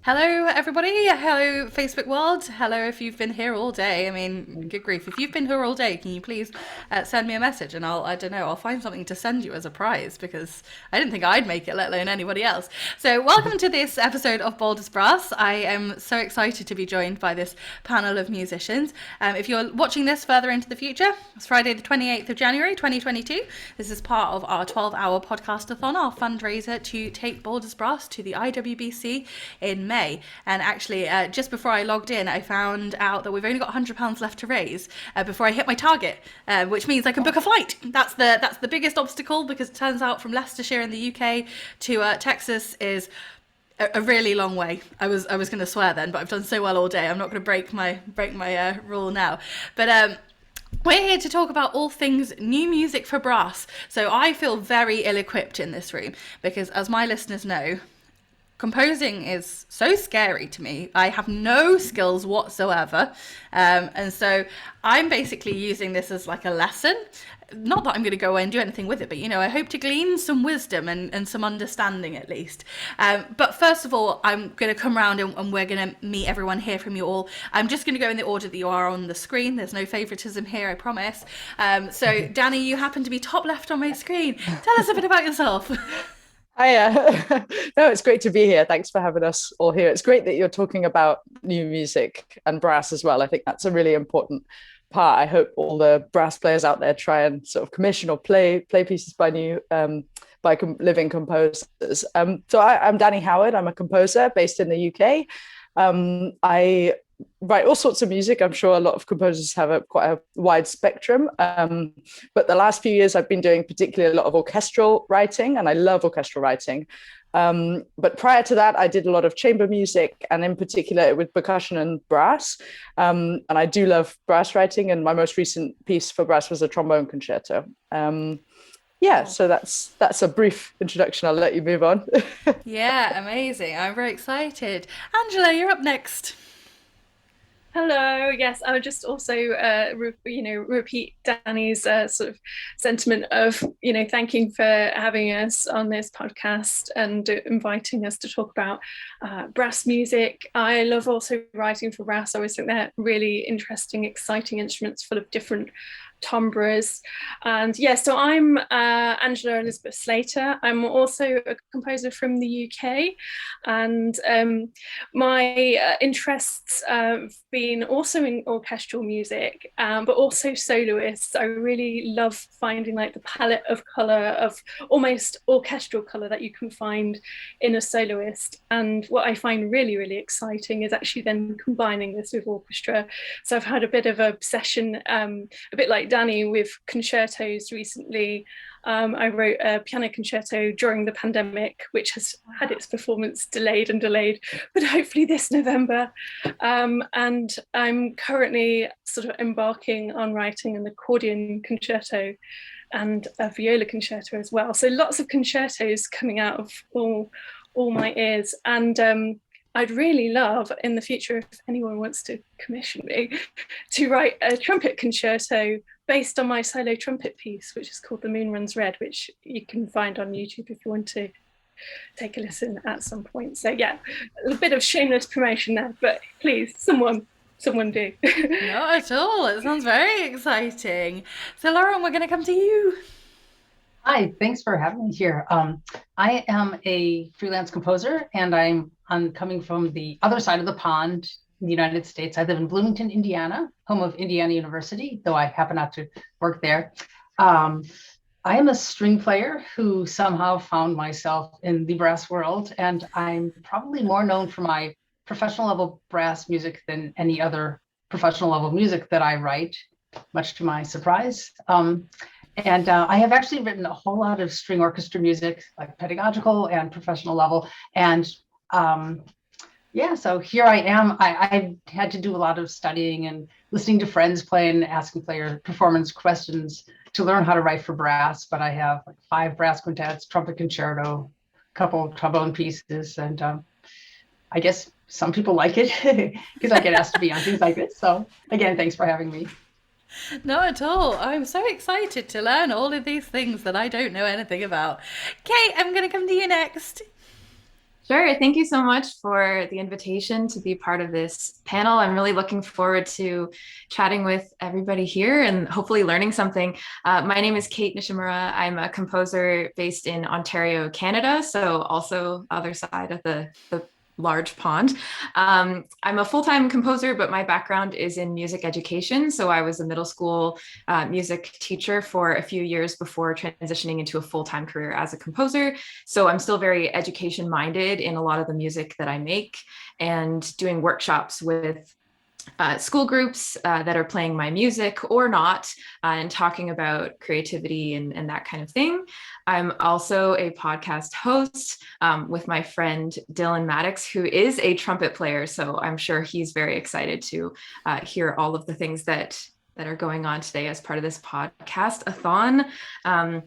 Hello, everybody. Hello, Facebook world. Hello, if you've been here all day. I mean, good grief. If you've been here all day, can you please send me a message and I don't know, I'll find something to send you as a prize because I didn't think I'd make it, let alone anybody else. So, welcome to this episode of Bold as Brass. I am so excited to be joined by this panel of musicians. If you're watching this further into the future, it's Friday, the 28th of January, 2022. This is part of our 12-hour podcast-a-thon, our fundraiser to take Bold as Brass to the IWBC in May. And actually, just before I logged in, I found out that we've only got £100 left to raise before I hit my target, which means I can book a flight. That's the biggest obstacle, because it turns out from Leicestershire in the UK to Texas is a really long way. I was going to swear then, but I've done so well all day. I'm not going to break my rule now. But we're here to talk about all things new music for brass. So I feel very ill-equipped in this room because, as my listeners know, composing is so scary to me. I have no skills whatsoever. And so I'm basically using this as like a lesson. Not that I'm going to go away and do anything with it, but, I hope to glean some wisdom and some understanding at least. But first of all, I'm going to come around and we're going to meet everyone, hear from you all. I'm just going to go in the order that you are on the screen. There's no favoritism here, I promise. So, Dani, you happen to be top left on my screen. Tell us a bit about yourself. Hiya. No, it's great to be here. Thanks for having us all here. It's great that you're talking about new music and brass as well. I think that's a really important part. I hope all the brass players out there try and sort of commission or play pieces by living composers. So I'm Dani Howard. I'm a composer based in the UK. I write all sorts of music. I'm sure a lot of composers have quite a wide spectrum. But the last few years, I've been doing particularly a lot of orchestral writing, and I love orchestral writing. But prior to that, I did a lot of chamber music, and in particular with percussion and brass. And I do love brass writing, and my most recent piece for brass was a trombone concerto. So that's a brief introduction. I'll let you move on. Yeah, amazing. I'm very excited. Angela, you're up next. Hello. Yes, I would just also, repeat Dani's sort of sentiment of, thanking for having us on this podcast and inviting us to talk about brass music. I love also writing for brass. I always think they're really interesting, exciting instruments full of different timbres. And so I'm Angela Elizabeth Slater. I'm also a composer from the UK, and my interests have been also in orchestral music, but also soloists. I really love finding like the palette of colour, of almost orchestral colour that you can find in a soloist. And what I find really, really exciting is actually then combining this with orchestra. So I've had a bit of an obsession, a bit like Dani, with concertos recently. I wrote a piano concerto during the pandemic, which has had its performance delayed, but hopefully this November. And I'm currently sort of embarking on writing an accordion concerto and a viola concerto as well. So lots of concertos coming out of all my ears. And I'd really love in the future, if anyone wants to commission me, to write a trumpet concerto based on my solo trumpet piece, which is called The Moon Runs Red, which you can find on YouTube if you want to take a listen at some point. So yeah, a bit of shameless promotion there, but please, someone do. Not at all. It sounds very exciting. So Lauren, we're going to come to you. Hi, thanks for having me here. I am a freelance composer, and I'm coming from the other side of the pond in the United States. I live in Bloomington, Indiana, home of Indiana University, though I happen not to work there. I am a string player who somehow found myself in the brass world, and I'm probably more known for my professional level brass music than any other professional level music that I write, much to my surprise. And I have actually written a whole lot of string orchestra music, like pedagogical and professional level. And so here I am. I had to do a lot of studying and listening to friends play and asking player performance questions to learn how to write for brass. But I have like 5 brass quintets, trumpet concerto, a couple trombone pieces. And I guess some people like it because I get asked to be on things like this. So again, thanks for having me. Not at all. I'm so excited to learn all of these things that I don't know anything about. Cait, I'm going to come to you next. Sure. Thank you so much for the invitation to be part of this panel. I'm really looking forward to chatting with everybody here and hopefully learning something. My name is Cait Nishimura. I'm a composer based in Ontario, Canada, so also other side of the large pond. I'm a full-time composer, but my background is in music education. So I was a middle school music teacher for a few years before transitioning into a full-time career as a composer. So I'm still very education minded in a lot of the music that I make, and doing workshops with school groups that are playing my music or not, and talking about creativity and that kind of thing. I'm also a podcast host with my friend Dylan Maddox, who is a trumpet player. So I'm sure he's very excited to hear all of the things that are going on today as part of this podcast-a-thon. I'm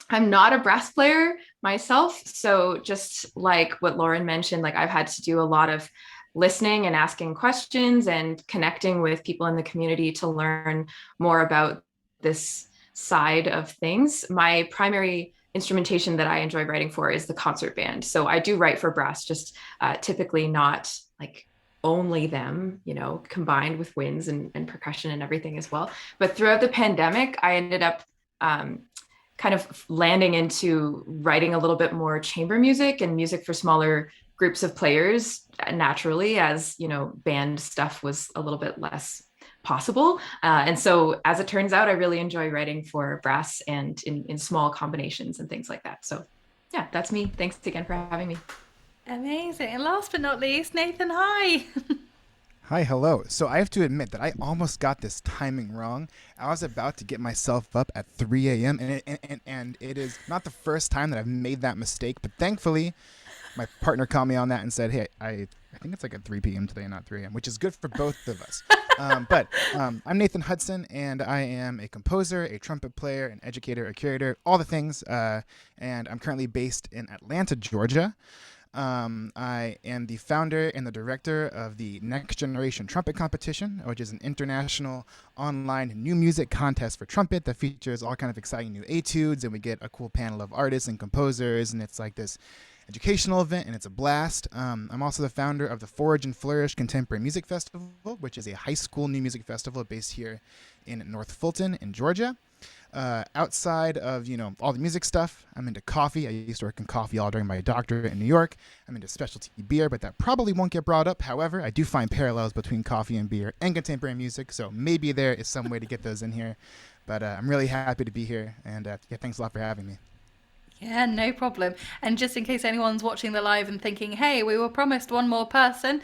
not a brass player myself. So just like what Lauren mentioned, like I've had to do a lot of listening and asking questions and connecting with people in the community to learn more about this side of things. My primary instrumentation that I enjoy writing for is the concert band. So I do write for brass, just typically not like only them, you know, combined with winds and percussion and everything as well. But throughout the pandemic, I ended up kind of landing into writing a little bit more chamber music and music for smaller groups of players, naturally, as you know, band stuff was a little bit less possible. And so as it turns out, I really enjoy writing for brass and in small combinations and things like that. So yeah, that's me. Thanks again for having me. Amazing. And last but not least, Nathan, hi. Hi, hello. So I have to admit that I almost got this timing wrong. I was about to get myself up at 3 a.m. and it is not the first time that I've made that mistake, but thankfully my partner called me on that and said, hey, I think it's like at 3 p.m. today, not 3 a.m., which is good for both of us. But I'm Nathan Hudson, and I am a composer, a trumpet player, an educator, a curator, all the things. And I'm currently based in Atlanta, Georgia. I am the founder and the director of the Next Generation Trumpet Competition, which is an international online new music contest for trumpet that features all kind of exciting new etudes, and we get a cool panel of artists and composers, and it's like this educational event, and it's a blast. I'm also the founder of the Forge and Flourish Contemporary Music Festival, which is a high school new music festival based here in North Fulton in Georgia. Outside of, you know, all the music stuff, I'm into coffee. I used to work in coffee all during my doctorate in New York. I'm into specialty beer, but that probably won't get brought up. However, I do find parallels between coffee and beer and contemporary music, so maybe there is some way to get those in here. But I'm really happy to be here, and yeah, thanks a lot for having me. Yeah, no problem. And just in case anyone's watching the live and thinking, hey, we were promised one more person,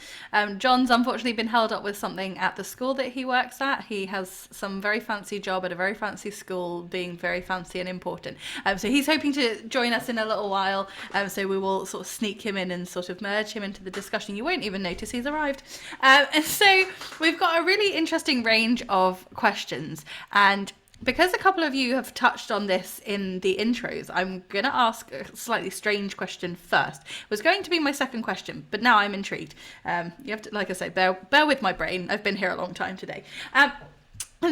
John's unfortunately been held up with something at the school that he works at. He has some very fancy job at a very fancy school, being very fancy and important. So he's hoping to join us in a little while. So we will sort of sneak him in and sort of merge him into the discussion. You won't even notice he's arrived. And so we've got a really interesting range of questions. And because a couple of you have touched on this in the intros, I'm going to ask a slightly strange question first. It was going to be my second question, but now I'm intrigued. You have to, like I say, bear with my brain. I've been here a long time today. And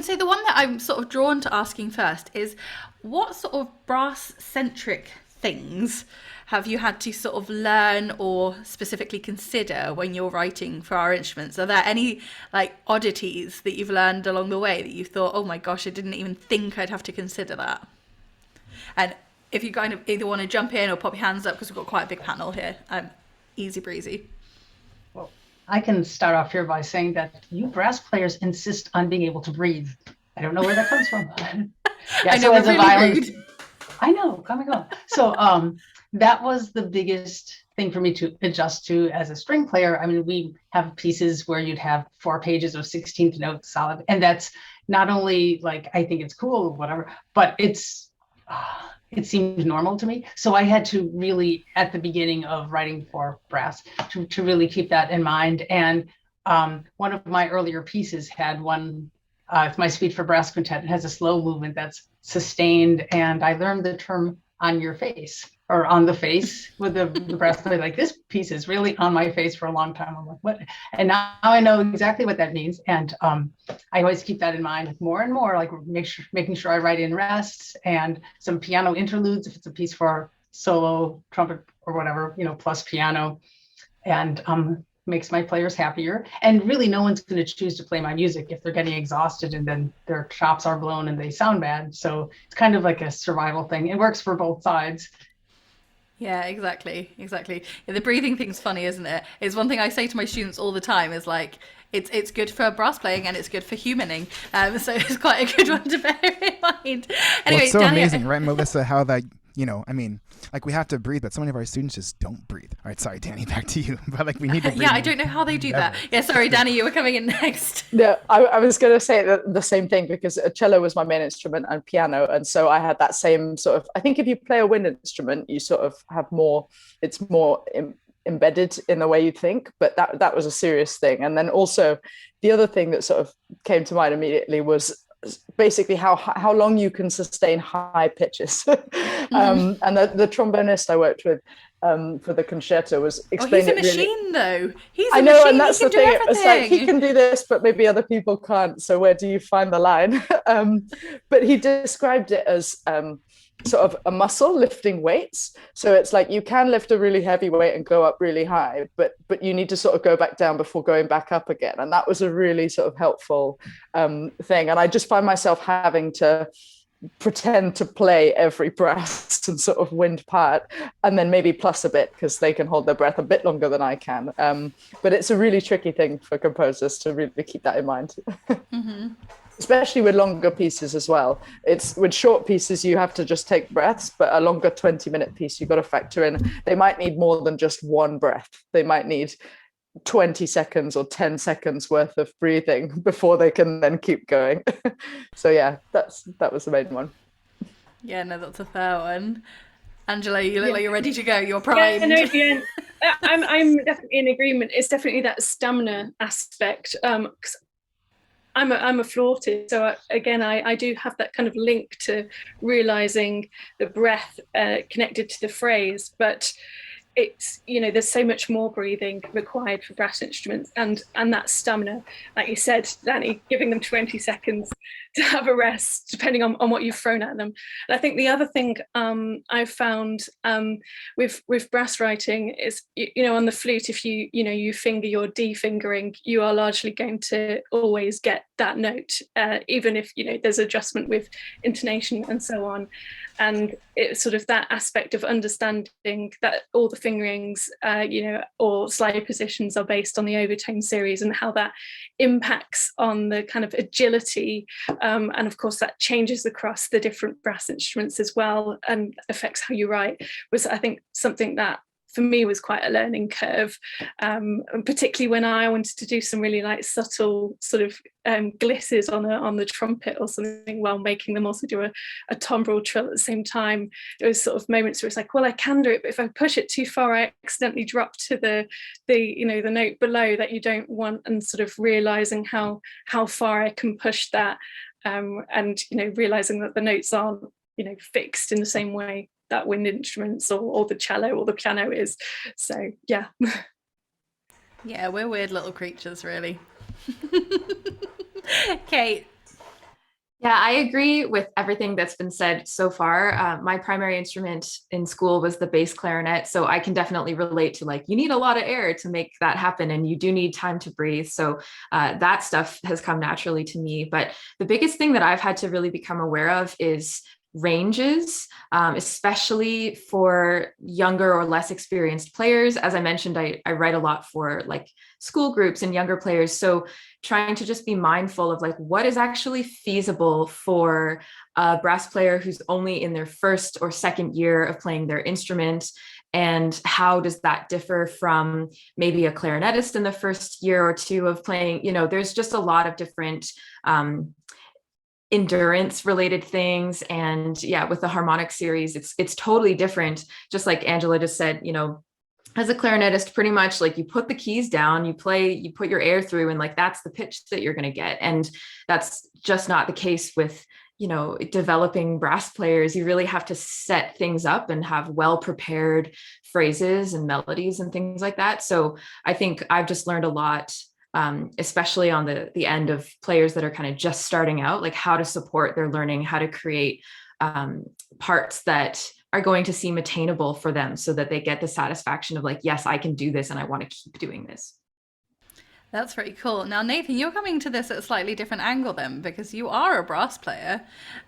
so the one that I'm sort of drawn to asking first is, what sort of brass-centric things have you had to sort of learn or specifically consider when you're writing for our instruments? Are there any like oddities that you've learned along the way that you thought, oh my gosh, I didn't even think I'd have to consider that? And if you kind of either want to jump in or pop your hands up, because we've got quite a big panel here, easy breezy. Well, I can start off here by saying that you brass players insist on being able to breathe. I don't know where that comes from. Yeah, I know, so as a violin, rude. I know, coming on. So that was the biggest thing for me to adjust to as a string player. I mean, we have pieces where you'd have 4 pages of 16th notes solid, and that's not only like, I think it's cool, whatever, but it seems normal to me. So I had to really, at the beginning of writing for brass, to really keep that in mind. And one of my earlier pieces had one, it's my Suite for Brass Quintet. It has a slow movement that's sustained, and I learned the term on your face, or on the face, with the brass player. Like, this piece is really on my face for a long time. I'm like, what? And now I know exactly what that means. And I always keep that in mind more and more, like making sure I write in rests and some piano interludes if it's a piece for solo, trumpet, or whatever, you know, plus piano. and makes my players happier. And really no one's going to choose to play my music if they're getting exhausted and then their chops are blown and they sound bad. So it's kind of like a survival thing. It works for both sides. Yeah, exactly. Yeah, the breathing thing's funny, isn't it? It's one thing I say to my students all the time is like, it's good for brass playing and it's good for humaning. So it's quite a good one to bear in mind. Anyway, it's so Dani, amazing, right, Melissa, how that, I mean, like we have to breathe, but so many of our students just don't breathe. All right, sorry, Dani, back to you. But like we need to breathe. Yeah, I don't know how they do that. Yeah, sorry, Dani, you were coming in next. Yeah, I was going to say the same thing because cello was my main instrument and piano. And so I had that same sort of, I think if you play a wind instrument, you sort of have more, it's more embedded in the way you think, but that was a serious thing. And then also the other thing that sort of came to mind immediately was basically how long you can sustain high pitches. And the trombonist I worked with for the concerto was explaining he's a machine though. I know, and that's the thing. It's like he can do this, but maybe other people can't. So where do you find the line? But he described it as sort of a muscle lifting weights. So it's like you can lift a really heavy weight and go up really high, but you need to sort of go back down before going back up again. And that was a really sort of helpful thing. And I just find myself having to pretend to play every brass and sort of wind part, and then maybe plus a bit because they can hold their breath a bit longer than I can. But it's a really tricky thing for composers to really keep that in mind. Mm-hmm. Especially with longer pieces as well. It's with short pieces, you have to just take breaths, but a longer 20-minute piece, you've got to factor in, they might need more than just one breath. They might need 20 seconds or 10 seconds worth of breathing before they can then keep going. So yeah, that was the main one. Yeah, no, that's a fair one. Angela, you look like you're ready to go. You're primed. Yeah, no, I'm definitely in agreement. It's definitely that stamina aspect. I'm a flautist, so I do have that kind of link to realizing the breath connected to the phrase, but it's, there's so much more breathing required for brass instruments, and that stamina, like you said, Dani, giving them 20 seconds to have a rest, depending on what you've thrown at them. And I think the other thing I've found with brass writing is, on the flute, if you finger your D fingering, you are largely going to always get that note, even if there's adjustment with intonation and so on. And it's sort of that aspect of understanding that all the fingerings, or slide positions are based on the overtone series, and how that impacts on the kind of agility. And of course, that changes across the different brass instruments as well, and affects how you write, was, I think, something that for me was quite a learning curve, and particularly when I wanted to do some really subtle sort of glisses on the trumpet or something, while making them also do a timbral trill at the same time. There was sort of moments where it's like, well, I can do it, but if I push it too far, I accidentally drop to the note below that you don't want, and sort of realizing how far I can push that, and realizing that the notes aren't fixed in the same way that wind instruments or the cello or the piano is. So yeah. Yeah, we're weird little creatures, really. Cait. Yeah, I agree with everything that's been said so far. My primary instrument in school was the bass clarinet, so I can definitely relate to you need a lot of air to make that happen, and you do need time to breathe. So that stuff has come naturally to me. But the biggest thing that I've had to really become aware of is ranges, especially for younger or less experienced players. As I mentioned, I write a lot for school groups and younger players. So trying to just be mindful of what is actually feasible for a brass player who's only in their first or second year of playing their instrument, and how does that differ from maybe a clarinetist in the first year or two of playing. There's just a lot of different endurance related things. And yeah, with the Harmonic Series, it's totally different. Just like Angela just said, as a clarinetist, pretty much you put the keys down, you play, you put your air through, and that's the pitch that you're going to get. And that's just not the case with developing brass players. You really have to set things up and have well prepared phrases and melodies and things like that. So I think I've just learned a lot, especially on the end of players that are kind of just starting out, how to support their learning, how to create parts that are going to seem attainable for them, so that they get the satisfaction of like, yes, I can do this and I want to keep doing this. That's very cool. Now, Nathan, you're coming to this at a slightly different angle then, because you are a brass player.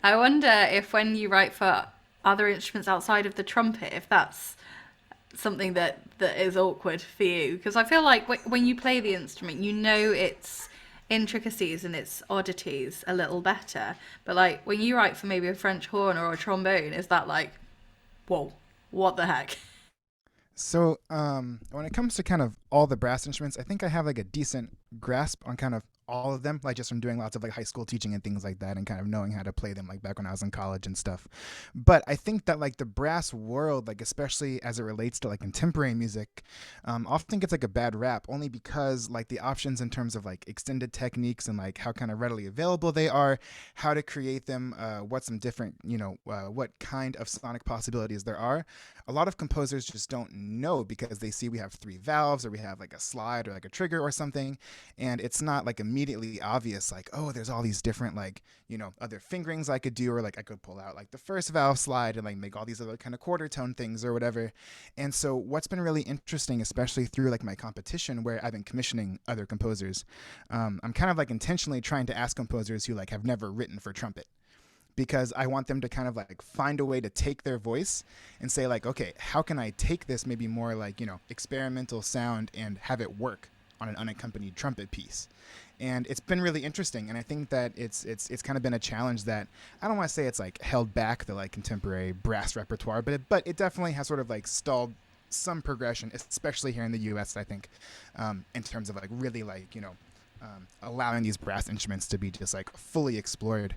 I wonder if when you write for other instruments outside of the trumpet, if that's something that is awkward for you. Because I feel like when you play the instrument, you know its intricacies and its oddities a little better. But like when you write for maybe a French horn or a trombone, is that like, whoa, what the heck? So when it comes to kind of all the brass instruments, I think I have like a decent grasp on kind of all of them, like just from doing lots of like high school teaching and things like that, and kind of knowing how to play them like back when I was in college and stuff. But I think that like the brass world, like especially as it relates to like contemporary music, often gets like a bad rap, only because like the options in terms of like extended techniques and like how kind of readily available they are, how to create them, what some different, what kind of sonic possibilities there are. A lot of composers just don't know, because they see we have 3 valves, or we have like a slide or like a trigger or something, and it's not like immediately obvious like, oh, there's all these different like, other fingerings I could do, or like I could pull out like the first valve slide and like make all these other kind of quarter tone things or whatever. And so what's been really interesting, especially through like my competition where I've been commissioning other composers, I'm kind of like intentionally trying to ask composers who like have never written for trumpet, because I want them to kind of like find a way to take their voice and say like, okay, how can I take this maybe more like, experimental sound and have it work on an unaccompanied trumpet piece. And it's been really interesting. And I think that it's kind of been a challenge that I don't want to say it's like held back the like contemporary brass repertoire, but it definitely has sort of like stalled some progression, especially here in the US, I think, in terms of like really like, allowing these brass instruments to be just like fully explored.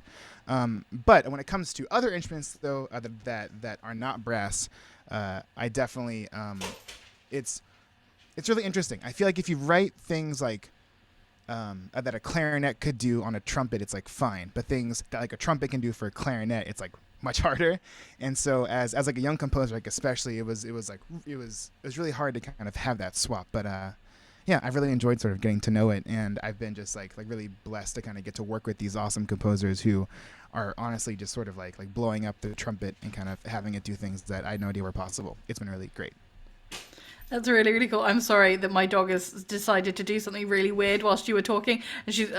But when it comes to other instruments though, that are not brass, I definitely, it's really interesting. I feel like if you write things like, that a clarinet could do on a trumpet, it's like fine, but things that like a trumpet can do for a clarinet, it's like much harder. And so as like a young composer, like especially, it was really hard to kind of have that swap. But, yeah, I've really enjoyed sort of getting to know it, and I've been just like really blessed to kind of get to work with these awesome composers who are honestly just sort of like blowing up the trumpet and kind of having it do things that I had no idea were possible. It's been really great. That's really, really cool. I'm sorry that my dog has decided to do something really weird whilst you were talking, and she's.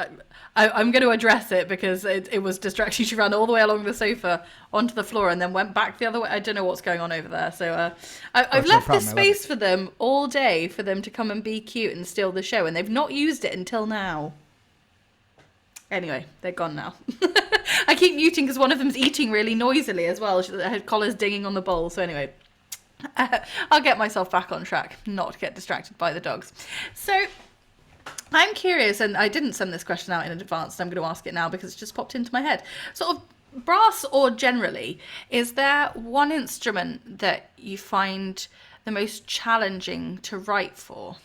I'm going to address it because it was distracting. She ran all the way along the sofa onto the floor and then went back the other way. I don't know what's going on over there. So I've left this space for them all day for them to come and be cute and steal the show, and they've not used it until now. Anyway, they're gone now. I keep muting because one of them's eating really noisily as well. Her collar's dinging on the bowl. So anyway. I'll get myself back on track, not get distracted by the dogs. So I'm curious, and I didn't send this question out in advance, so I'm going to ask it now because it just popped into my head. Sort of brass or generally, is there one instrument that you find the most challenging to write for?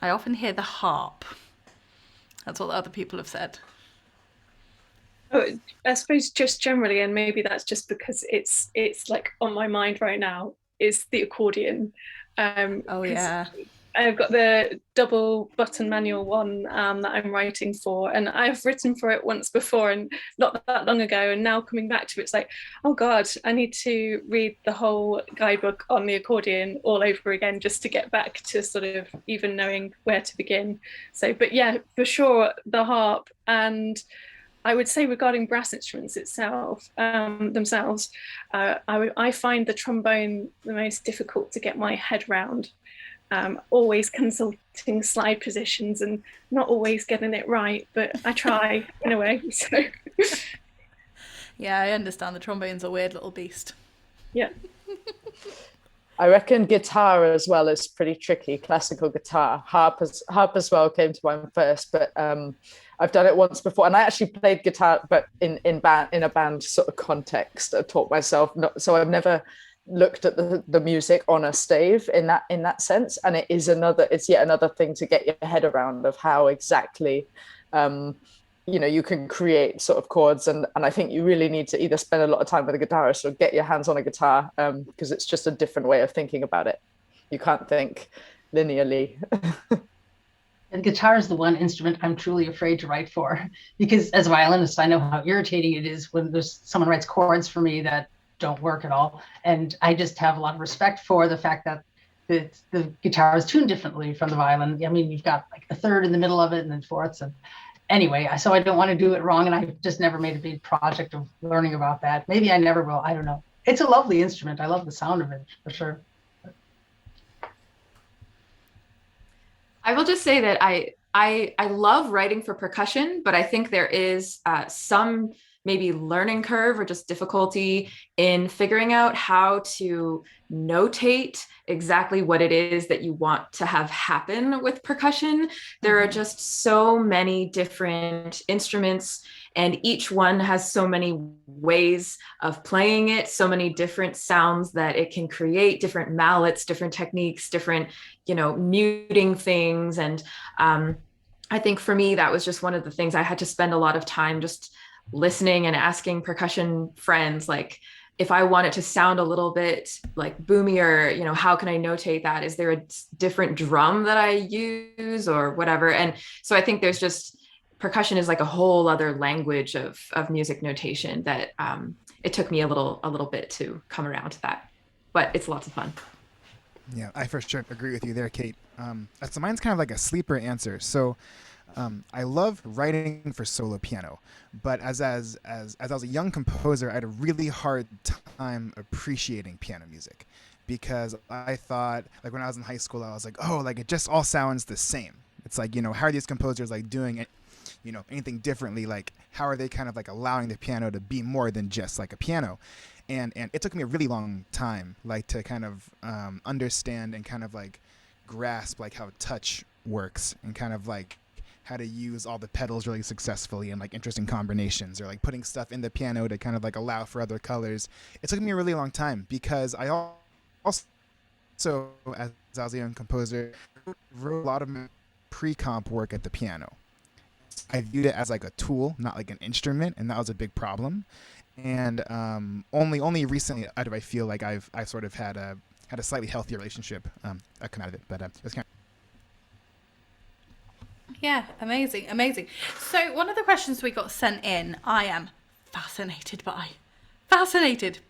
I often hear the harp. That's what other people have said. Oh, I suppose just generally, and maybe that's just because it's like on my mind right now, is the accordion. Oh yeah, I've got the double button manual one that I'm writing for, and I've written for it once before and not that long ago, and now coming back to it, it's like, oh god, I need to read the whole guidebook on the accordion all over again just to get back to sort of even knowing where to begin. So, but yeah, for sure, the harp. And I would say regarding brass instruments themselves, I find the trombone the most difficult to get my head round. Always consulting slide positions and not always getting it right, but I try in a way. So yeah, I understand. The trombone's a weird little beast. Yeah. I reckon guitar as well is pretty tricky. Classical guitar, harp as well came to mind first, but I've done it once before, and I actually played guitar, but in a band sort of context. I taught myself, so I've never looked at the music on a stave in that sense, and it's yet another thing to get your head around of how exactly you can create sort of chords, and I think you really need to either spend a lot of time with a guitarist or get your hands on a guitar, because it's just a different way of thinking about it. You can't think linearly. And guitar is the one instrument I'm truly afraid to write for, because as a violinist, I know how irritating it is when someone writes chords for me that don't work at all. And I just have a lot of respect for the fact that the guitar is tuned differently from the violin. I mean, you've got like a third in the middle of it and then fourths. And anyway, so I don't want to do it wrong. And I just never made a big project of learning about that. Maybe I never will. I don't know. It's a lovely instrument. I love the sound of it for sure. I will just say that I love writing for percussion, but I think there is some maybe learning curve or just difficulty in figuring out how to notate exactly what it is that you want to have happen with percussion. There are just so many different instruments, and each one has so many ways of playing it, so many different sounds that it can create, different mallets, different techniques, different, muting things. And I think for me, that was just one of the things I had to spend a lot of time just listening and asking percussion friends, like, if I want it to sound a little bit like boomier, how can I notate that? Is there a different drum that I use or whatever? And so I think there's just, percussion is like a whole other language of music notation that it took me a little bit to come around to that, but it's lots of fun. Yeah, I for sure agree with you there, Cait. So mine's kind of like a sleeper answer. So I love writing for solo piano, but as I was a young composer, I had a really hard time appreciating piano music, because I thought, like, when I was in high school, I was like, oh, like, it just all sounds the same. It's like, how are these composers like doing it, anything differently? Like, how are they kind of like allowing the piano to be more than just like a piano? And it took me a really long time, like, to kind of understand and kind of like grasp like how touch works, and kind of like how to use all the pedals really successfully and like interesting combinations, or like putting stuff in the piano to kind of like allow for other colors. It took me a really long time, because I also, as I was a young composer, wrote a lot of pre-comp work at the piano. I viewed it as like a tool, not like an instrument, and that was a big problem. And only recently do I feel like I've sort of had a slightly healthier relationship come out of it. But it's kind of... Yeah, amazing. So one of the questions we got sent in, I am fascinated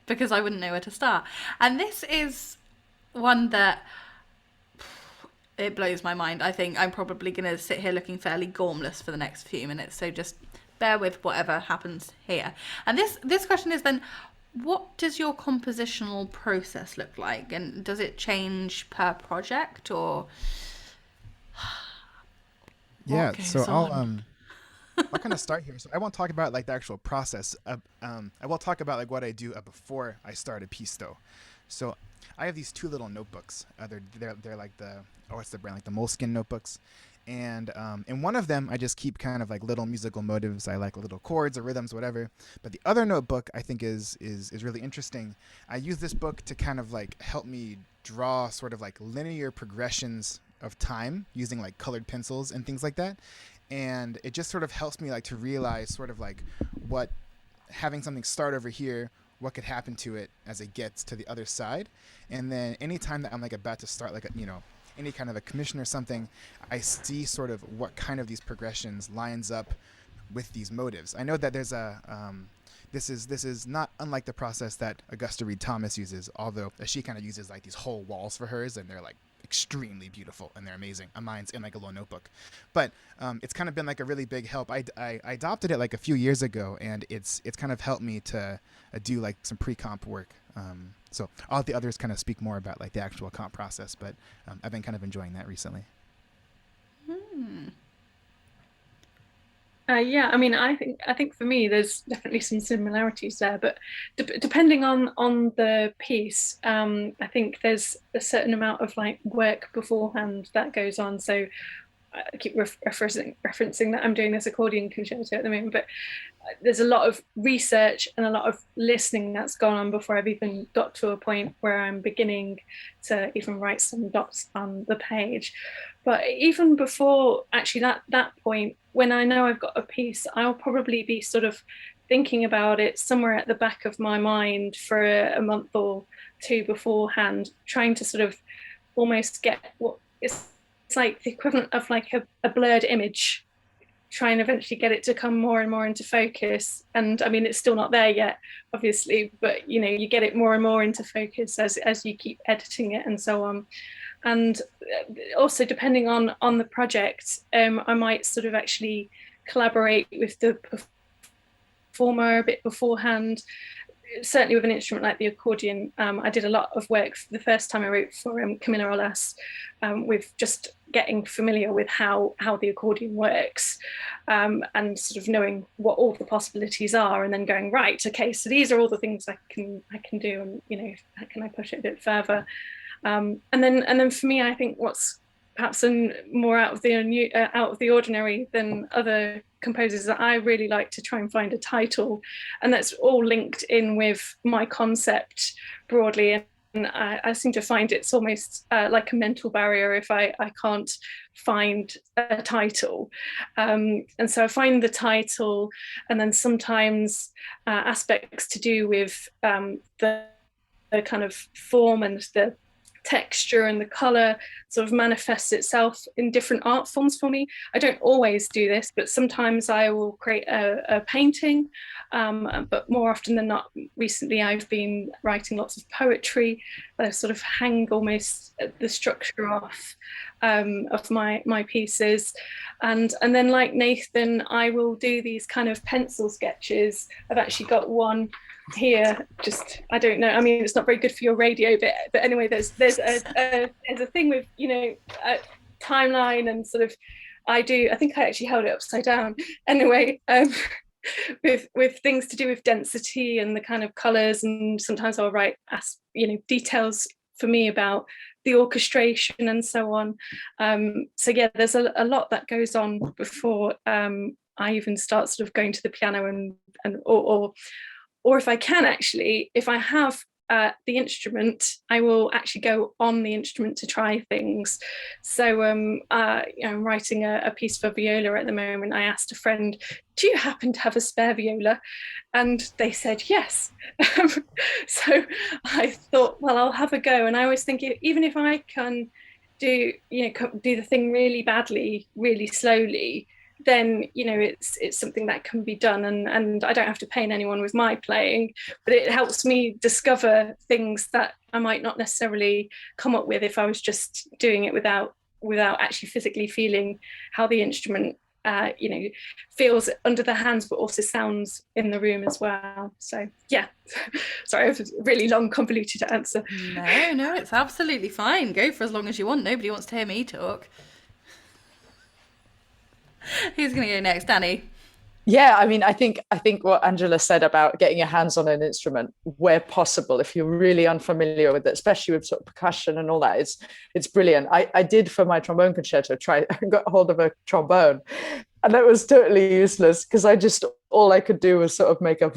because I wouldn't know where to start. And this is one that, it blows my mind. I think I'm probably going to sit here looking fairly gormless for the next few minutes. So just bear with whatever happens here. And this question is then, what does your compositional process look like? And does it change per project, or... Yeah, so I'll kind of start here. So I won't talk about like the actual process. I will talk about like what I do before I start a piece, though. So I have these two little notebooks. They're like what's the brand? Like the Moleskine notebooks. And in one of them, I just keep kind of like little musical motives. I like little chords or rhythms, whatever. But the other notebook I think is really interesting. I use this book to kind of like help me draw sort of like linear progressions of time using like colored pencils and things like that. And it just sort of helps me like to realize sort of like what having something start over here, what could happen to it as it gets to the other side. And then anytime that I'm like about to start like any kind of a commission or something, I see sort of what kind of these progressions lines up with these motives. I know that there's this is not unlike the process that Augusta Reed Thomas uses, although she kind of uses like these whole walls for hers, and they're like extremely beautiful and they're amazing. Mine's in like a little notebook, but it's kind of been like a really big help. I adopted it like a few years ago, and it's kind of helped me to do like some pre-comp work. So I'll let the others kind of speak more about like the actual comp process, but I've been kind of enjoying that recently. Yeah, I mean, I think for me, there's definitely some similarities there, but depending on the piece, I think there's a certain amount of like work beforehand that goes on. So I keep referencing that I'm doing this accordion concerto at the moment, but there's a lot of research and a lot of listening that's gone on before I've even got to a point where I'm beginning to even write some dots on the page. But even before actually that point, when I know I've got a piece, I'll probably be sort of thinking about it somewhere at the back of my mind for a month or two beforehand, trying to sort of almost get what it's like the equivalent of like a blurred image try and eventually get it to come more and more into focus. And I mean, it's still not there yet, obviously, but you know, you get it more and more into focus as you keep editing it and so on. And also, depending on the project, I might sort of actually collaborate with the performer a bit beforehand. Certainly with an instrument like the accordion, I did a lot of work the first time I wrote for Camilla Olas, with just getting familiar with how the accordion works, and sort of knowing what all the possibilities are, and then going, right, okay, so these are all the things I can do, and you know, how can I push it a bit further? And then for me, I think what's perhaps more out of the ordinary than other composers, that I really like to try and find a title, and that's all linked in with my concept broadly. And I seem to find it's almost like a mental barrier if I can't find a title. And so I find the title, and then sometimes aspects to do with the kind of form and the texture and the color sort of manifests itself in different art forms for me. I don't always do this, but sometimes I will create a painting, but more often than not, recently I've been writing lots of poetry that sort of hang almost the structure off of my pieces. And then, like Nathan, I will do these kind of pencil sketches. I've actually got one here, just, I don't know, I mean, it's not very good for your radio, but anyway, there's a thing with, you know, a timeline and sort of, I think I actually held it upside down anyway, with things to do with density and the kind of colors, and sometimes I'll write, you know, details for me about the orchestration and so on. So yeah, there's a lot that goes on before I even start sort of going to the piano, and or if I can actually, if I have the instrument, I will actually go on the instrument to try things. So you know, I'm writing a piece for viola at the moment. I asked a friend, do you happen to have a spare viola? And they said yes. So I thought, well, I'll have a go. And I always think, even if I can do the thing really badly, really slowly, then, you know, it's something that can be done, and I don't have to pain anyone with my playing, but it helps me discover things that I might not necessarily come up with if I was just doing it without actually physically feeling how the instrument you know, feels under the hands, but also sounds in the room as well. So yeah, sorry, I have a really long, convoluted answer. No, it's absolutely fine. Go for as long as you want. Nobody wants to hear me talk. Who's going to go next? Dani? Yeah, I mean, I think what Angela said about getting your hands on an instrument where possible, if you're really unfamiliar with it, especially with sort of percussion and all that, it's brilliant. I did for my trombone concerto got hold of a trombone, and it was totally useless because all I could do was sort of make a,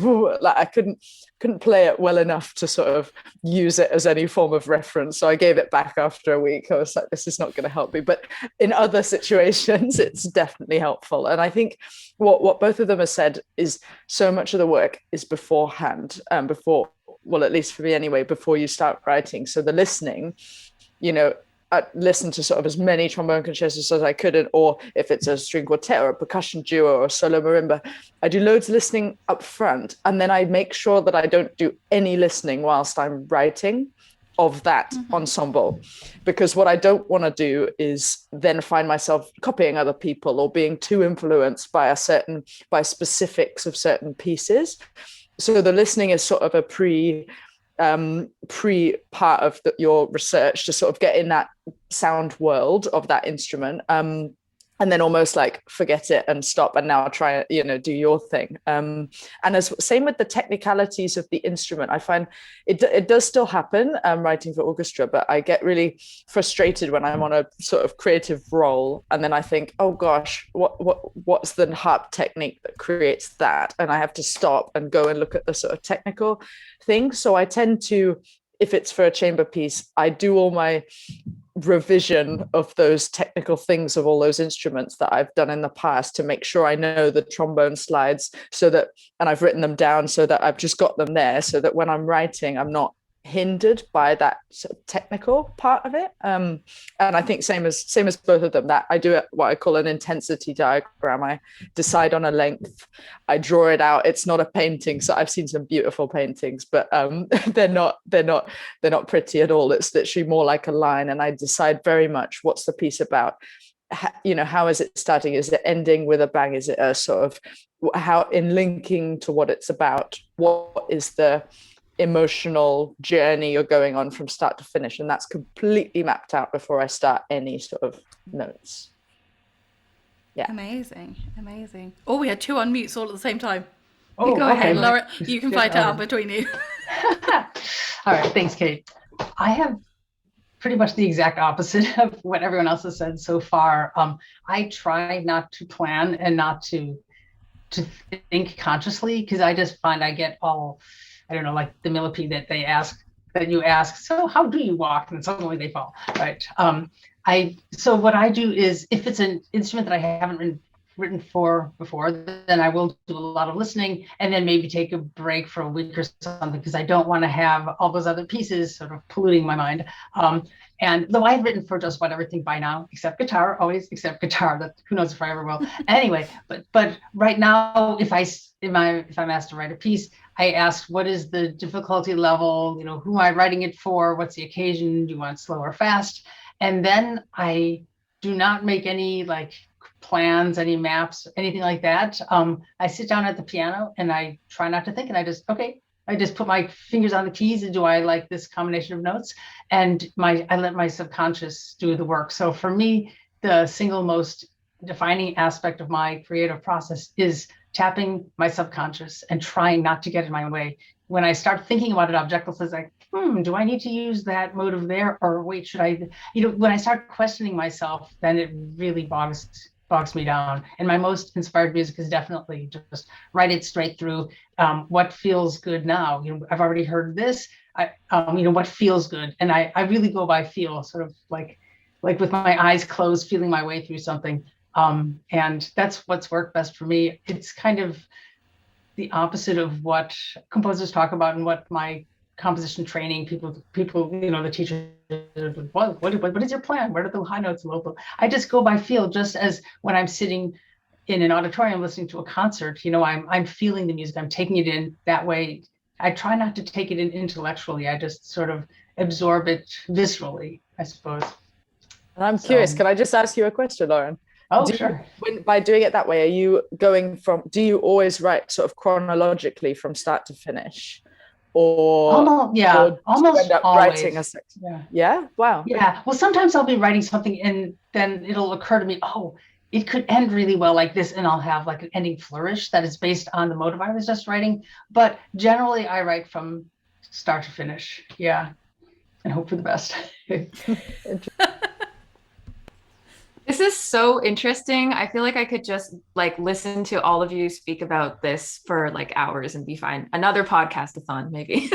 like I couldn't play it well enough to sort of use it as any form of reference. So I gave it back after a week. I was like, this is not going to help me. But in other situations, it's definitely helpful. And I think what both of them have said is so much of the work is beforehand, well, at least for me anyway, before you start writing. So the listening, you know, I listened to sort of as many trombone concertos as I could, or if it's a string quartet or a percussion duo or solo marimba, I do loads of listening up front, and then I make sure that I don't do any listening whilst I'm writing of that ensemble, because what I don't want to do is then find myself copying other people or being too influenced by specifics of certain pieces. So the listening is sort of a pre part of your research to sort of get in that sound world of that instrument, and then almost like forget it and stop and now try, you know, do your thing. And as same with the technicalities of the instrument, I find it does still happen, writing for orchestra, but I get really frustrated when I'm on a sort of creative role, and then I think, oh gosh, what's the harp technique that creates that? And I have to stop and go and look at the sort of technical things. So I tend to, if it's for a chamber piece, I do all my revision of those technical things of all those instruments that I've done in the past to make sure I know the trombone slides, so that, and I've written them down so that I've just got them there, so that when I'm writing, I'm not hindered by that sort of technical part of it. And I think same as both of them, that I do what I call an intensity diagram. I decide on a length, I draw it out. It's not a painting, so I've seen some beautiful paintings, but they're not pretty at all. It's literally more like a line, and I decide very much what's the piece about. How is it starting? Is it ending with a bang? Is it a sort of, how in linking to what it's about, what is the emotional journey you're going on from start to finish? And that's completely mapped out before I start any sort of notes. Yeah. Amazing. Oh, we had two unmutes all at the same time. Oh, go ahead, Laura. You can fight it out between you. All right, thanks, Cait. I have pretty much the exact opposite of what everyone else has said so far. I try not to plan and not to think consciously, because I just find I get all, I don't know, like the millipede that you ask, so how do you walk? And suddenly they fall, right? So what I do is, if it's an instrument that I haven't written for before, then I will do a lot of listening and then maybe take a break for a week or something, because I don't want to have all those other pieces sort of polluting my mind. And though I've written for just about everything by now, except guitar, always except guitar, that who knows if I ever will. Anyway, but right now, if I'm asked to write a piece, I ask, what is the difficulty level? Who am I writing it for? What's the occasion? Do you want slow or fast? And then I do not make any plans, any maps, anything like that. I sit down at the piano and I try not to think, and I just put my fingers on the keys, and do I like this combination of notes? And I let my subconscious do the work. So for me, the single most defining aspect of my creative process is tapping my subconscious and trying not to get in my way. When I start thinking about it objectively, it's like, do I need to use that motive there? Or wait, should I, when I start questioning myself, then it really bogs me down. And my most inspired music is definitely just write it straight through. What feels good now? I've already heard this. What feels good? And I really go by feel, sort of like with my eyes closed, feeling my way through something. And that's what's worked best for me. It's kind of the opposite of what composers talk about and what my composition training people, the teachers, what is your plan? Where are the high notes, low? I just go by feel, just as when I'm sitting in an auditorium listening to a concert, I'm feeling the music, I'm taking it in that way. I try not to take it in intellectually. I just sort of absorb it viscerally, I suppose. And I'm curious, can I just ask you a question, Lauren? Oh, sure. By doing it that way, are you do you always write sort of chronologically from start to finish? Or almost always. Writing a section? Yeah. Wow. Yeah. Well, sometimes I'll be writing something and then it'll occur to me, oh, it could end really well like this, and I'll have like an ending flourish that is based on the motive I was just writing. But generally, I write from start to finish. Yeah, and hope for the best. This is so interesting. I feel like I could just listen to all of you speak about this for hours and be fine. Another podcast-a-thon, maybe.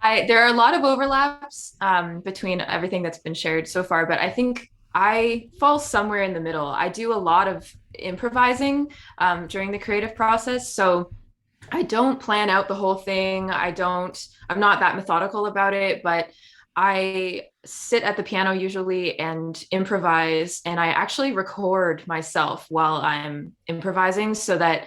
There are a lot of overlaps between everything that's been shared so far, but I think I fall somewhere in the middle. I do a lot of improvising during the creative process. So I don't plan out the whole thing. I'm not that methodical about it, but I sit at the piano usually and improvise, and I actually record myself while I'm improvising, so that,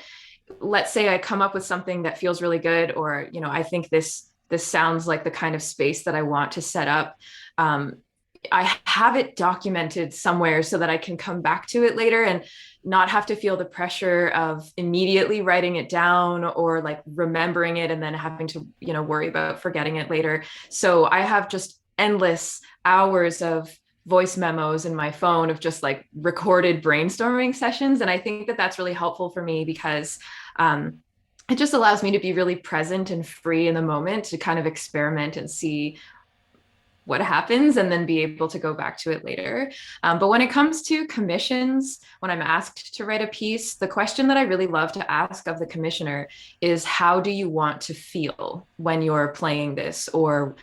let's say I come up with something that feels really good, or I think this sounds like the kind of space that I want to set up. I have it documented somewhere so that I can come back to it later and not have to feel the pressure of immediately writing it down, or remembering it and then having to, worry about forgetting it later. So I have just endless hours of voice memos in my phone of just recorded brainstorming sessions. And I think that that's really helpful for me, because it just allows me to be really present and free in the moment to kind of experiment and see what happens, and then be able to go back to it later. But when it comes to commissions, when I'm asked to write a piece, the question that I really love to ask of the commissioner is, how do you want to feel when you're playing this? Or,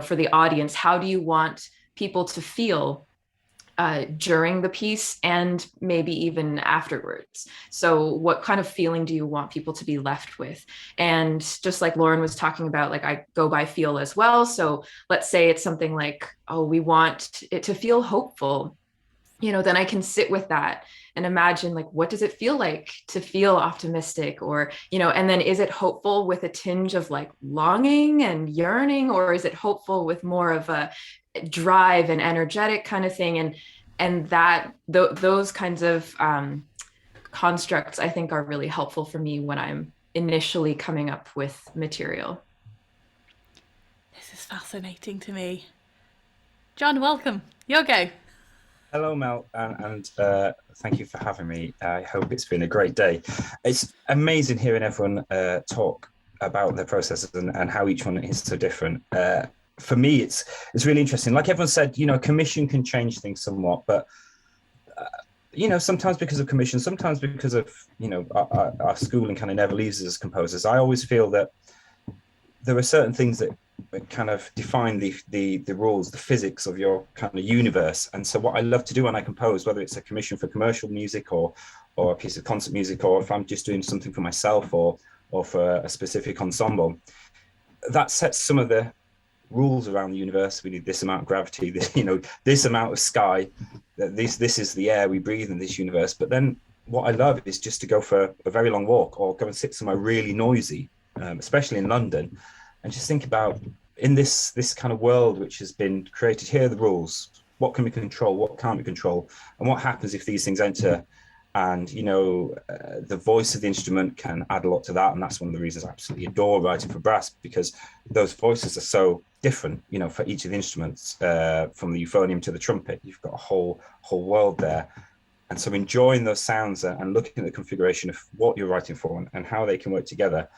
for the audience, how do you want people to feel during the piece and maybe even afterwards. So what kind of feeling do you want people to be left with? And just like Lauren was talking about, like I go by feel as well. So let's say it's something like, oh, we want it to feel hopeful, then I can sit with that and imagine, like, what does it feel like to feel optimistic? Or, and then is it hopeful with a tinge of like longing and yearning, or is it hopeful with more of a drive and energetic kind of thing? And that those kinds of constructs, I think, are really helpful for me when I'm initially coming up with material. This is fascinating to me. Jon, welcome. Your go. Hello, Mel, and thank you for having me. I hope it's been a great day. It's amazing hearing everyone talk about their processes and how each one is so different. For me, it's really interesting. Like everyone said, commission can change things somewhat, but sometimes because of commission, sometimes because of our schooling kind of never leaves us as composers. I always feel that there are certain things that kind of define the rules, the physics of your kind of universe. And so what I love to do when I compose, whether it's a commission for commercial music or a piece of concert music, or if I'm just doing something for myself or for a specific ensemble, that sets some of the rules around the universe. We need this amount of gravity, this amount of sky, this is the air we breathe in this universe. But then what I love is just to go for a very long walk or go and sit somewhere really noisy, especially in London, and just think about, in this kind of world which has been created, here are the rules. What can we control? What can't we control? And what happens if these things enter? And, the voice of the instrument can add a lot to that. And that's one of the reasons I absolutely adore writing for brass, because those voices are so different, for each of the instruments, from the euphonium to the trumpet. You've got a whole world there. And so enjoying those sounds and looking at the configuration of what you're writing for and how they can work together,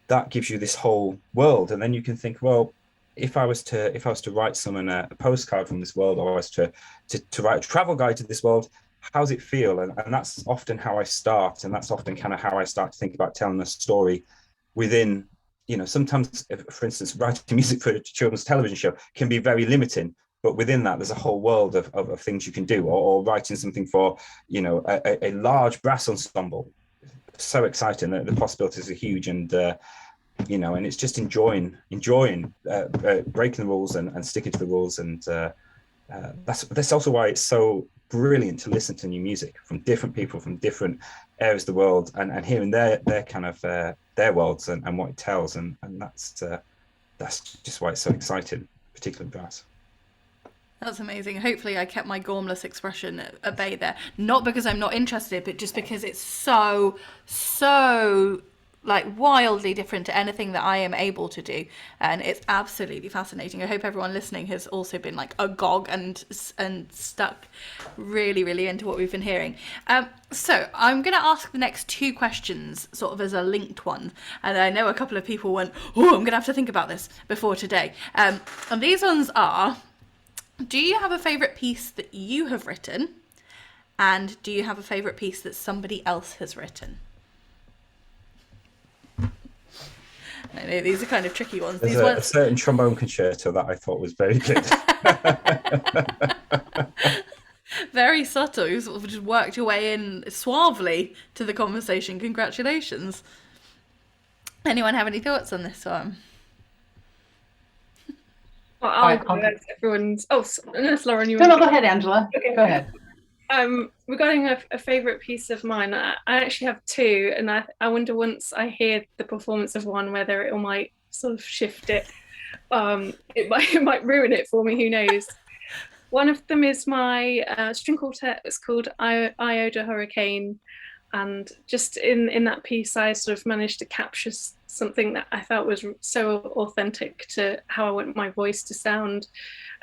that gives you this whole world. And then you can think, well, if I was to write someone a postcard from this world, or I was to write a travel guide to this world, how does it feel? And that's often how I start. And that's often kind of how I start to think about telling a story within, sometimes, for instance, writing music for a children's television show can be very limiting. But within that, there's a whole world of things you can do, or writing something for, a large brass ensemble. So exciting. The possibilities are huge, and and it's just enjoying breaking the rules and sticking to the rules. And that's also why it's so brilliant to listen to new music from different people from different areas of the world, and hearing their kind of their worlds and what it tells, and that's just why it's so exciting, particularly brass. That's amazing. Hopefully I kept my gormless expression at bay there. Not because I'm not interested, but just because it's so like wildly different to anything that I am able to do. And it's absolutely fascinating. I hope everyone listening has also been like agog and stuck really, really into what we've been hearing. So I'm going to ask the next two questions sort of as a linked one. And I know a couple of people went, oh, I'm going to have to think about this before today. And these ones are, do you have a favourite piece that you have written? And do you have a favourite piece that somebody else has written? I know these are kind of tricky ones. There's a certain trombone concerto that I thought was very good. Very subtle. You sort of just worked your way in suavely to the conversation. Congratulations. Anyone have any thoughts on this one? Well, I'll go as everyone's. Oh, unless Lauren, you. No, go ahead, Angela. Okay. Go ahead. Regarding a favourite piece of mine, I actually have two, and I wonder, once I hear the performance of one, whether it might sort of shift it. It might ruin it for me. Who knows? One of them is my string quartet. It's called Iota Hurricane, and just in that piece, I sort of managed to capture something that I felt was so authentic to how I want my voice to sound.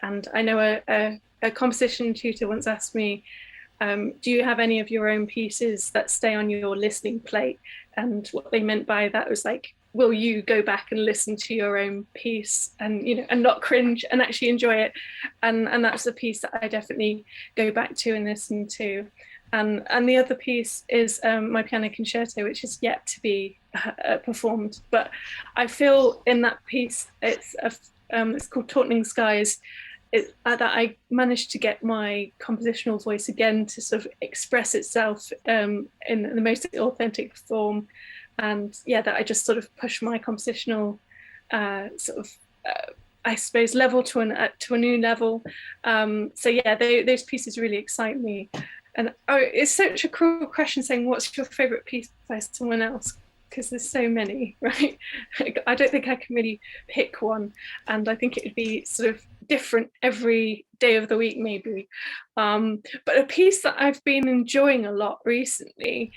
And I know a composition tutor once asked me, do you have any of your own pieces that stay on your listening plate? And what they meant by that was like, will you go back and listen to your own piece and, and not cringe and actually enjoy it? And that's the piece that I definitely go back to and listen to. And the other piece is my piano concerto, which is yet to be performed. But I feel in that piece, it's called Taunting Skies. that I managed to get my compositional voice again to sort of express itself in the most authentic form, and that I just sort of push my compositional I suppose level to a new level. Those pieces really excite me. And it's such a cruel question saying what's your favorite piece by someone else, because there's so many, right? I don't think I can really pick one, and I think it would be sort of different every day of the week maybe. But a piece that I've been enjoying a lot recently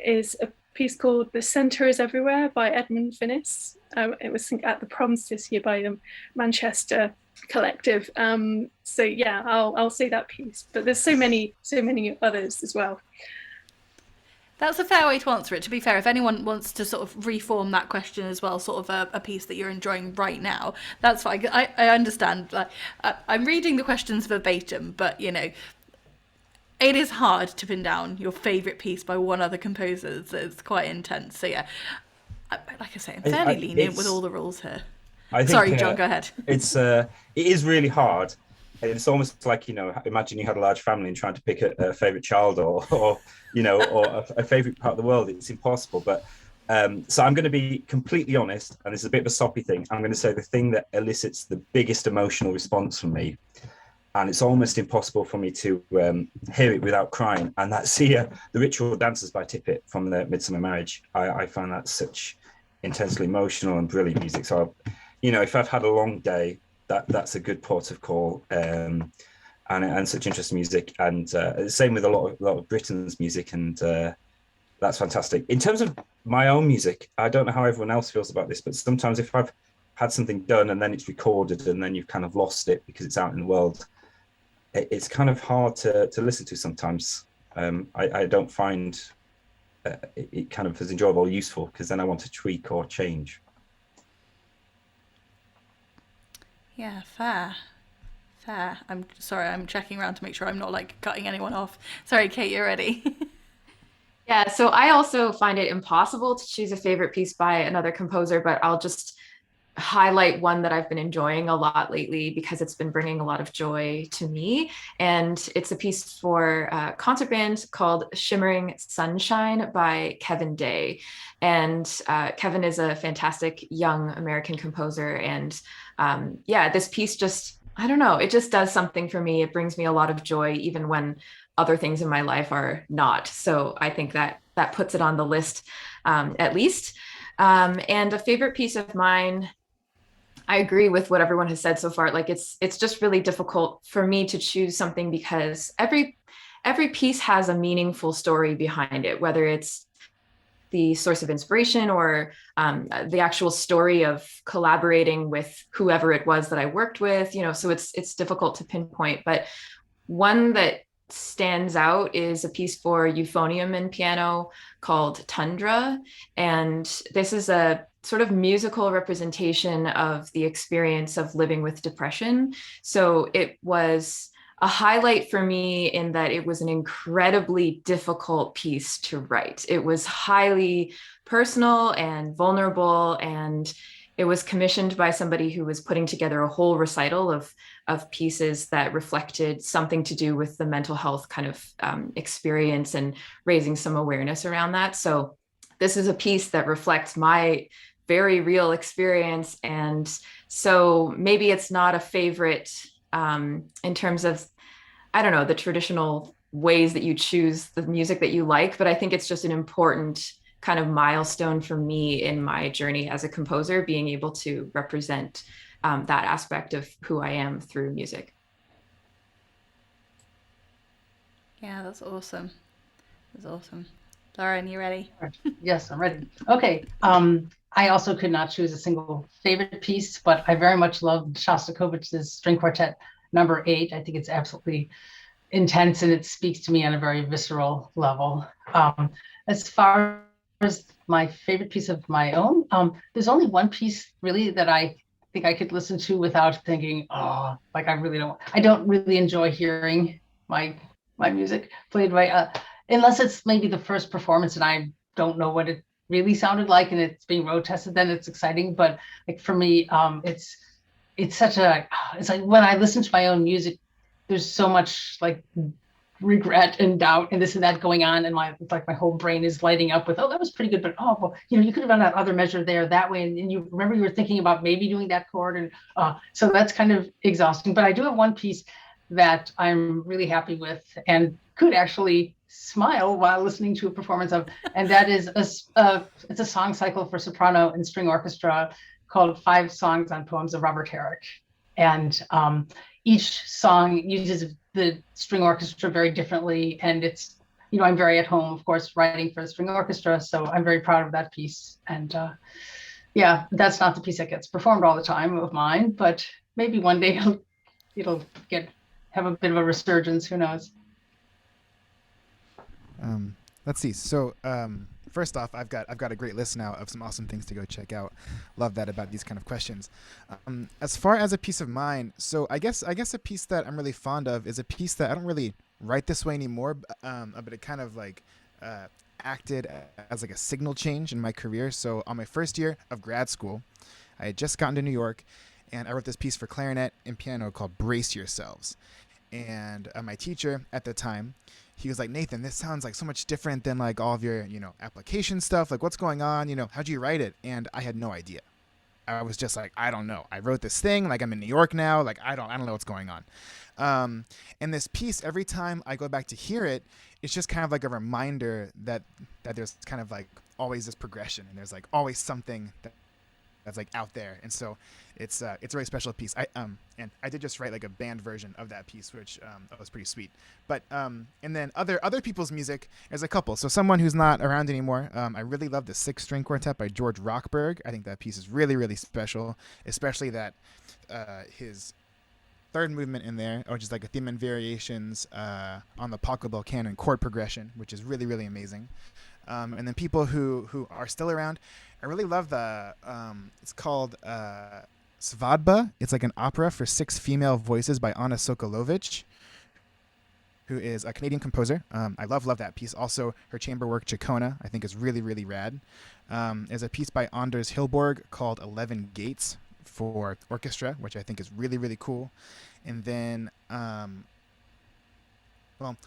is a piece called The Centre is Everywhere by Edmund Finnis. It was at the Proms this year by Manchester Collective. I'll say that piece, but there's so many others as well. That's a fair way to answer it. To be fair, if anyone wants to sort of reform that question as well, sort of a piece that you're enjoying right now, that's fine. I understand. Like, I'm reading the questions verbatim, but it is hard to pin down your favourite piece by one other composer. It's quite intense. So like I say, I'm fairly lenient with all the rules here. Sorry, John, go ahead. It is really hard. It's almost like, imagine you had a large family and trying to pick a favorite child or a favorite part of the world. It's impossible. But so I'm going to be completely honest, and this is a bit of a soppy thing. I'm going to say the thing that elicits the biggest emotional response from me, and it's almost impossible for me to hear it without crying, and that's the Ritual Dances by Tippett from the Midsummer Marriage. I find that such intensely emotional and brilliant music. So, if I've had a long day, that's a good port of call, and such interesting music, and same with a lot of Britain's music, and that's fantastic. In terms of my own music, I don't know how everyone else feels about this, but sometimes if I've had something done and then it's recorded and then you've kind of lost it because it's out in the world, it's kind of hard to listen to sometimes. I don't find it kind of as enjoyable or useful, because then I want to tweak or change. Yeah, fair. I'm sorry, I'm checking around to make sure I'm not like cutting anyone off. Sorry, Cait, you're ready. Yeah, so I also find it impossible to choose a favorite piece by another composer, but I'll just highlight one that I've been enjoying a lot lately because it's been bringing a lot of joy to me. And it's a piece for concert band called Shimmering Sunshine by Kevin Day. And Kevin is a fantastic young American composer. And this piece just, I don't know, it just does something for me. It brings me a lot of joy, even when other things in my life are not. So I think that puts it on the list, at least. And a favorite piece of mine, I agree with what everyone has said so far. Like it's just really difficult for me to choose something, because every piece has a meaningful story behind it, whether it's the source of inspiration or the actual story of collaborating with whoever it was that I worked with, so it's difficult to pinpoint. But one that stands out is a piece for euphonium and piano called Tundra. And this is a sort of musical representation of the experience of living with depression. So it was a highlight for me in that it was an incredibly difficult piece to write. It was highly personal and vulnerable, and it was commissioned by somebody who was putting together a whole recital of pieces that reflected something to do with the mental health kind of experience and raising some awareness around that. So this is a piece that reflects my very real experience. And so maybe it's not a favorite in terms of, I don't know, the traditional ways that you choose the music that you like, but I think it's just an important kind of milestone for me in my journey as a composer, being able to represent that aspect of who I am through music. Yeah, that's awesome. That's awesome. Lauren, you ready? Yes, I'm ready. Okay. I also could not choose a single favorite piece, but I very much loved Shostakovich's String Quartet number 8. I think it's absolutely intense, and it speaks to me on a very visceral level. As far as my favorite piece of my own, there's only one piece really that I think I could listen to without thinking, I don't really enjoy hearing my music played by, unless it's maybe the first performance and I don't know what it really sounded like and it's being road tested, then it's exciting. But like for me, it's like when I listen to my own music, there's so much like regret and doubt and this and that going on, and it's like my whole brain is lighting up with, oh, that was pretty good, but oh, well, you could have done that other measure there that way, and you remember you were thinking about maybe doing that chord, and so that's kind of exhausting. But I do have one piece that I'm really happy with and could actually smile while listening to a performance of, and that is it's a song cycle for soprano and string orchestra called 5 Songs on Poems of Robert Herrick. And each song uses the string orchestra very differently. And it's, I'm very at home, of course, writing for the string orchestra. So I'm very proud of that piece. And yeah, that's not the piece that gets performed all the time of mine, but maybe one day it'll have a bit of a resurgence, who knows? Let's see. So first off, I've got a great list now of some awesome things to go check out. Love that about these kind of questions. As far as a piece of mine, so I guess a piece that I'm really fond of is a piece that I don't really write this way anymore, but it kind of like acted as like a signal change in my career. So on my first year of grad school, I had just gotten to New York, and I wrote this piece for clarinet and piano called Brace Yourselves. And my teacher at the time, he was like, Nathan, this sounds like so much different than like all of your, application stuff. Like, what's going on? How'd you write it? And I had no idea. I was just like, I don't know. I wrote this thing, like I'm in New York now. Like, I don't know what's going on. And this piece, every time I go back to hear it, it's just kind of like a reminder that there's kind of like always this progression, and there's like always something that's like out there. And so it's a really special piece. And I did just write like a band version of that piece, which was pretty sweet. But and then other people's music, there's a couple. So someone who's not around anymore, I really love the 6 String Quartet by George Rochberg. I think that piece is really, really special, especially that his third movement in there, which is like a theme and variations on the Pachelbel canon chord progression, which is really, really amazing. And then people who are still around, I really love the, it's called Svadba. It's like an opera for 6 female voices by Anna Sokolovich, who is a Canadian composer. I love that piece. Also, her chamber work, Chacona, I think is really, really rad. There's a piece by Anders Hilborg called 11 Gates for orchestra, which I think is really, really cool. And then, I don't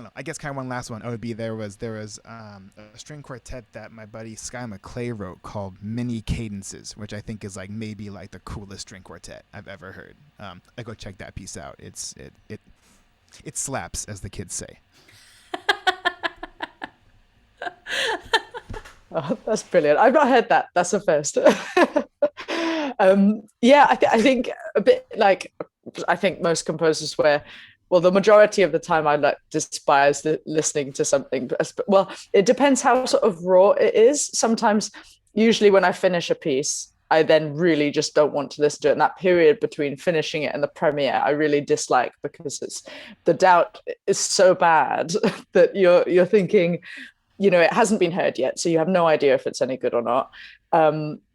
know. I guess kind of one last one would be there was a string quartet that my buddy Sky McClay wrote called Mini Cadences, which I think is like maybe like the coolest string quartet I've ever heard. I go check that piece out. It slaps, as the kids say. Oh, that's brilliant. I've not heard that. That's the first. Yeah, I think a bit like I think most composers where. Well, the majority of the time I despise listening to something. Well, it depends how sort of raw it is. Sometimes, usually when I finish a piece, I then really just don't want to listen to it. And that period between finishing it and the premiere, I really dislike, because the doubt is so bad that you're thinking, it hasn't been heard yet, so you have no idea if it's any good or not.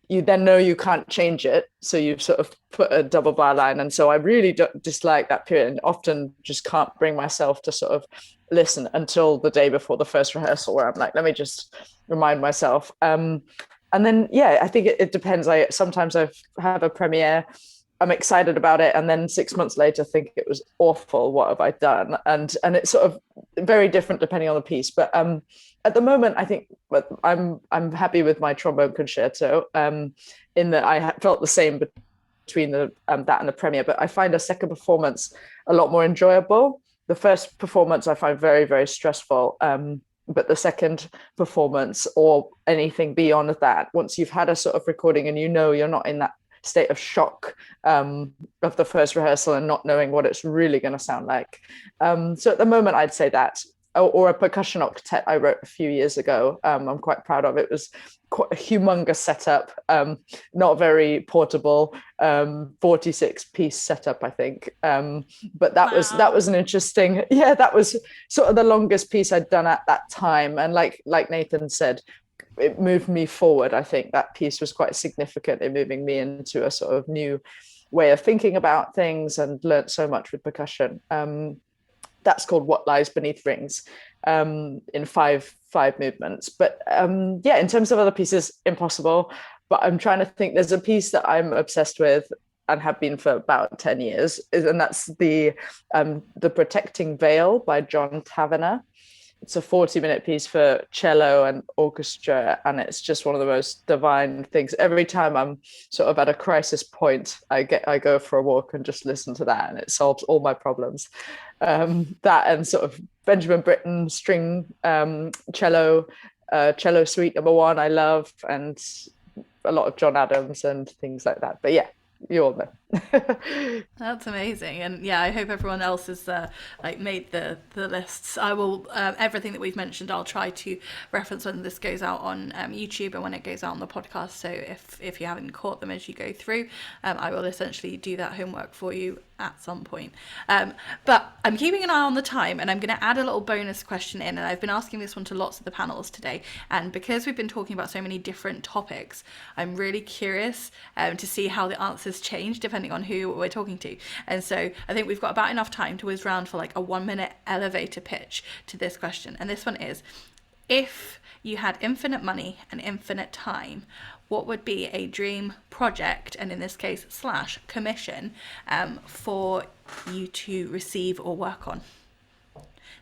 You then know you can't change it, so you've sort of put a double bar line. And so I really dislike that period, and often just can't bring myself to sort of listen until the day before the first rehearsal, where I'm like, let me just remind myself. And then, yeah, I think it depends. Sometimes I have a premiere, I'm excited about it, and then 6 months later think it was awful. What have I done? And it's sort of very different depending on the piece. But at the moment, I think I'm happy with my trombone concerto, in that I felt the same between that and the premiere. But I find a second performance a lot more enjoyable. The first performance I find very, very stressful. But the second performance or anything beyond that, once you've had a sort of recording and you're not in that state of shock of the first rehearsal and not knowing what it's really going to sound like. So at the moment, I'd say that. Or a percussion octet I wrote a few years ago. I'm quite proud of it. It was quite a humongous setup, not very portable, 46-piece setup, I think. But that was an interesting, that was sort of the longest piece I'd done at that time. And like Nathan said, it moved me forward. I think that piece was quite significant in moving me into a sort of new way of thinking about things, and learnt so much with percussion. That's called What Lies Beneath Rings, in five movements. But in terms of other pieces, impossible. But I'm trying to think, there's a piece that I'm obsessed with, and have been for about 10 years, and that's the Protecting Veil by John Tavana. It's a 40-minute piece for cello and orchestra, and it's just one of the most divine things. Every time I'm sort of at a crisis point, I go for a walk and just listen to that, and it solves all my problems. That and sort of Benjamin Britten string cello suite #1 I love, and a lot of John Adams and things like that. But yeah, you all know. That's amazing. And yeah, I hope everyone else has like made the lists. I will everything that we've mentioned, I'll try to reference when this goes out on YouTube and when it goes out on the podcast. So if you haven't caught them as you go through, I will essentially do that homework for you at some point. But I'm keeping an eye on the time, and I'm going to add a little bonus question in, and I've been asking this one to lots of the panelists today, and because we've been talking about so many different topics, I'm really curious to see how the answers change depending on who we're talking to. And so I think we've got about enough time to whiz round for like a 1-minute elevator pitch to this question. And this one is, if you had infinite money and infinite time, what would be a dream project, and in this case / commission, for you to receive or work on?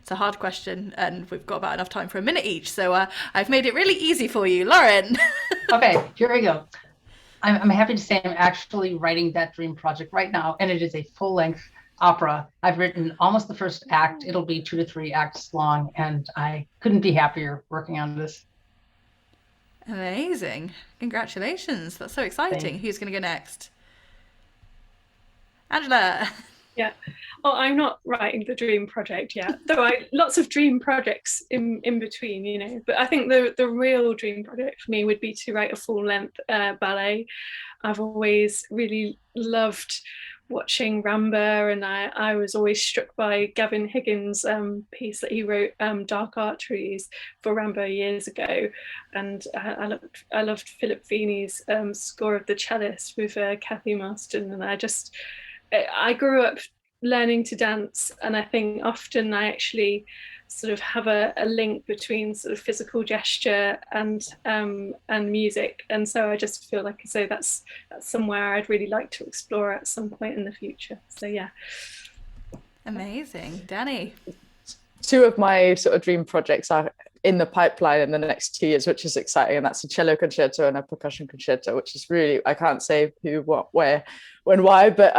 It's a hard question, and we've got about enough time for a minute each, so I've made it really easy for you. Lauren. Okay, here we go. I'm happy to say I'm actually writing that dream project right now, and it is a full-length opera. I've written almost the first act. It'll be 2 to 3 acts long, and I couldn't be happier working on this. Amazing. Congratulations. That's so exciting. Thanks. Who's going to go next? Angela. Yeah. Oh, I'm not writing the dream project yet, though lots of dream projects in between, you know. But I think the real dream project for me would be to write a full-length ballet. I've always really loved watching Ramba, and I was always struck by Gavin Higgins' piece that he wrote, Dark Arteries, for Ramba years ago, and I loved Philip Feeney's score of The Cellist with Kathy Marston, and I grew up learning to dance, and I think often I actually sort of have a link between sort of physical gesture and music, and so I just feel like that's somewhere I'd really like to explore at some point in the future. So yeah. Amazing. Dani. 2 of my sort of dream projects are in the pipeline in the next 2 years, which is exciting, and that's a cello concerto and a percussion concerto, which is really, I can't say who, what, where, when, why, but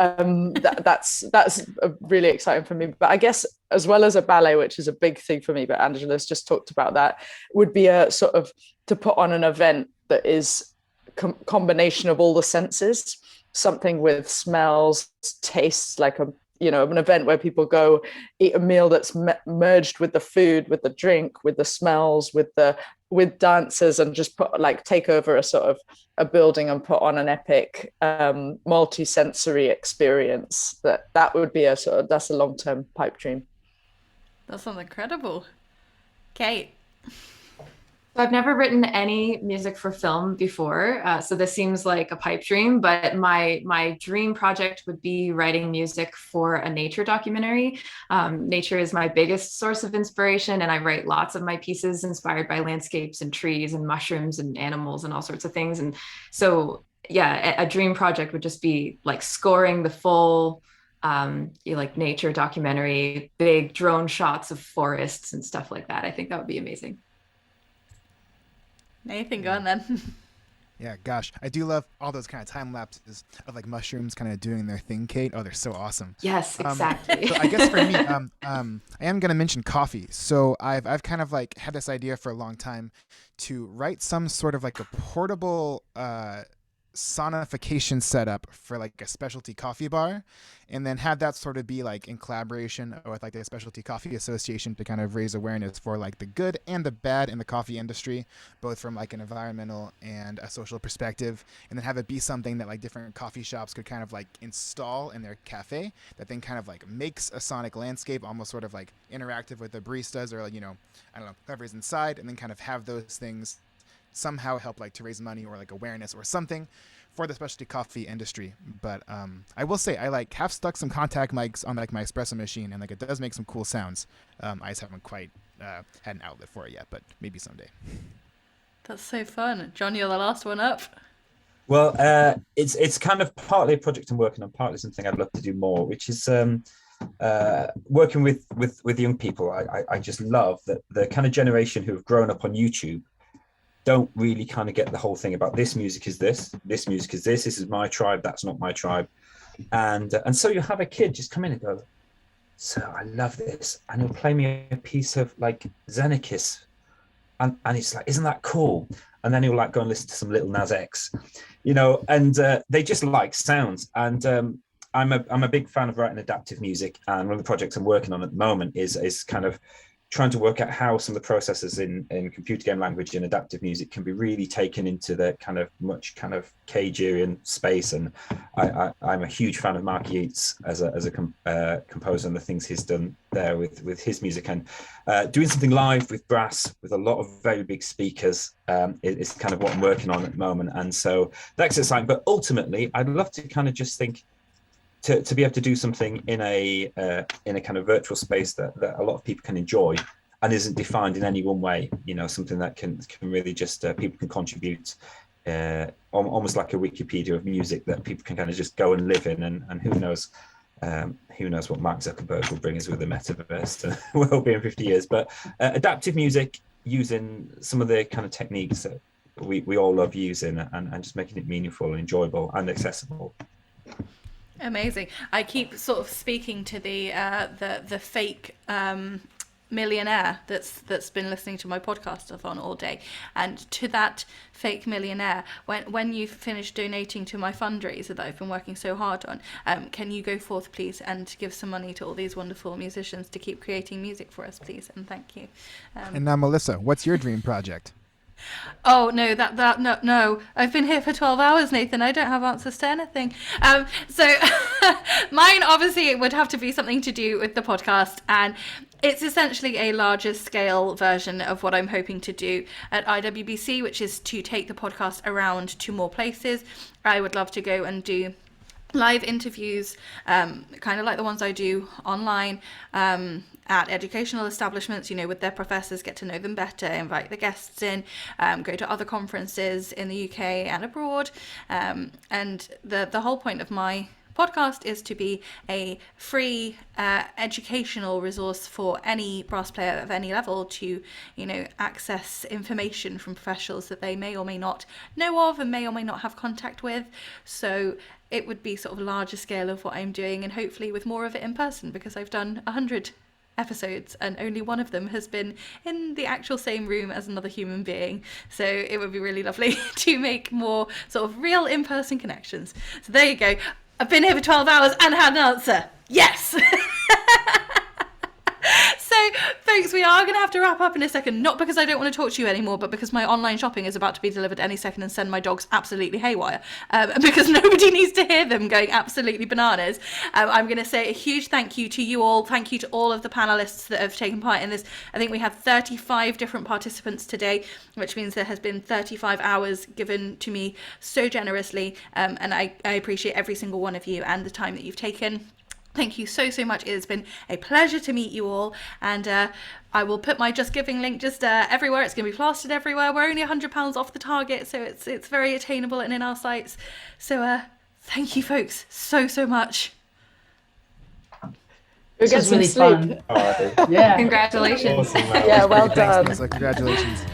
that's really exciting for me. But I guess as well as a ballet, which is a big thing for me, but Angela's just talked about that, would be a sort of to put on an event that is combination of all the senses, something with smells, tastes, like an event where people go eat a meal that's merged with the food, with the drink, with the smells, with dancers, and just take over a sort of a building and put on an epic multi-sensory experience. That would be that's a long-term pipe dream. That sounds incredible. Cait. So I've never written any music for film before, so this seems like a pipe dream, but my dream project would be writing music for a nature documentary. Nature is my biggest source of inspiration, and I write lots of my pieces inspired by landscapes and trees and mushrooms and animals and all sorts of things. And so, yeah, a dream project would just be like scoring the full nature documentary, big drone shots of forests and stuff like that. I think that would be amazing. Nathan, go on then. Yeah, gosh, I do love all those kind of time lapses of like mushrooms kind of doing their thing, Cait. Oh, they're so awesome. Yes, exactly. So I guess for me, I am gonna mention coffee. So I've kind of like had this idea for a long time to write some sort of like a portable sonification setup for like a specialty coffee bar, and then have that sort of be like in collaboration with like the Specialty Coffee Association to kind of raise awareness for like the good and the bad in the coffee industry, both from like an environmental and a social perspective, and then have it be something that like different coffee shops could kind of like install in their cafe that then kind of like makes a sonic landscape almost sort of like interactive with the baristas or like, I don't know, whoever's inside, and then kind of have those things somehow help like to raise money or like awareness or something for the specialty coffee industry. But I will say I like have stuck some contact mics on like my espresso machine, and like it does make some cool sounds. I just haven't quite had an outlet for it yet, but maybe someday. That's so fun. Jon, you're the last one up. Well, it's kind of partly a project I'm working on, partly something I'd love to do more, which is working with young people. I just love that the kind of generation who have grown up on YouTube don't really kind of get the whole thing about this music is this music is this is my tribe, that's not my tribe. And so you have a kid just come in and go, so I love this, and he'll play me a piece of like Xenakis, and it's like, isn't that cool? And then he'll like go and listen to some Little Nas X, you know, and they just like sounds. And I'm a big fan of writing adaptive music, and one of the projects I'm working on at the moment is kind of trying to work out how some of the processes in computer game language and adaptive music can be really taken into the kind of much kind of Cagerian space. And I'm a huge fan of Mark Yeats as a composer and the things he's done there with his music, and doing something live with brass with a lot of very big speakers is kind of what I'm working on at the moment. And so that's exciting. But ultimately, I'd love to kind of just think to be able to do something in a kind of virtual space that a lot of people can enjoy and isn't defined in any one way, you know, something that can really just people can contribute, almost like a Wikipedia of music that people can kind of just go and live in, and who knows what Mark Zuckerberg will bring us with the metaverse will be in 50 years. But adaptive music using some of the kind of techniques that we all love using, and just making it meaningful and enjoyable and accessible. Amazing. I keep sort of speaking to the fake millionaire that's been listening to my podcast-a-thon all day, and to that fake millionaire, when you've finished donating to my fundraiser that I've been working so hard on, can you go forth, please, and give some money to all these wonderful musicians to keep creating music for us, please, and thank you. And now, Melissa, what's your dream project? Oh, no, no. I've been here for 12 hours, Nathan. I don't have answers to anything. So mine, obviously, it would have to be something to do with the podcast. And it's essentially a larger scale version of what I'm hoping to do at IWBC, which is to take the podcast around to more places. I would love to go and do live interviews, kind of like the ones I do online, at educational establishments, you know, with their professors, get to know them better, invite the guests in, go to other conferences in the UK and abroad. And the whole point of my podcast is to be a free educational resource for any brass player of any level to, you know, access information from professionals that they may or may not know of and may or may not have contact with. So it would be sort of a larger scale of what I'm doing, and hopefully with more of it in person, because I've done 100 episodes and only one of them has been in the actual same room as another human being. So it would be really lovely to make more sort of real in-person connections. So there you go. I've been here for 12 hours and had an answer. Yes! So, folks, we are going to have to wrap up in a second, not because I don't want to talk to you anymore, but because my online shopping is about to be delivered any second and send my dogs absolutely haywire, because nobody needs to hear them going absolutely bananas. I'm going to say a huge thank you to you all. Thank you to all of the panelists that have taken part in this. I think we have 35 different participants today, which means there has been 35 hours given to me so generously, and I appreciate every single one of you and the time that you've taken. Thank you so much. It has been a pleasure to meet you all, and I will put my Just Giving link just everywhere. It's going to be plastered everywhere. We're only £100 off the target, so it's very attainable and in our sites. So thank you, folks, so much. This was really fun. Oh, Yeah. Congratulations. awesome. Yeah, well done. Congratulations.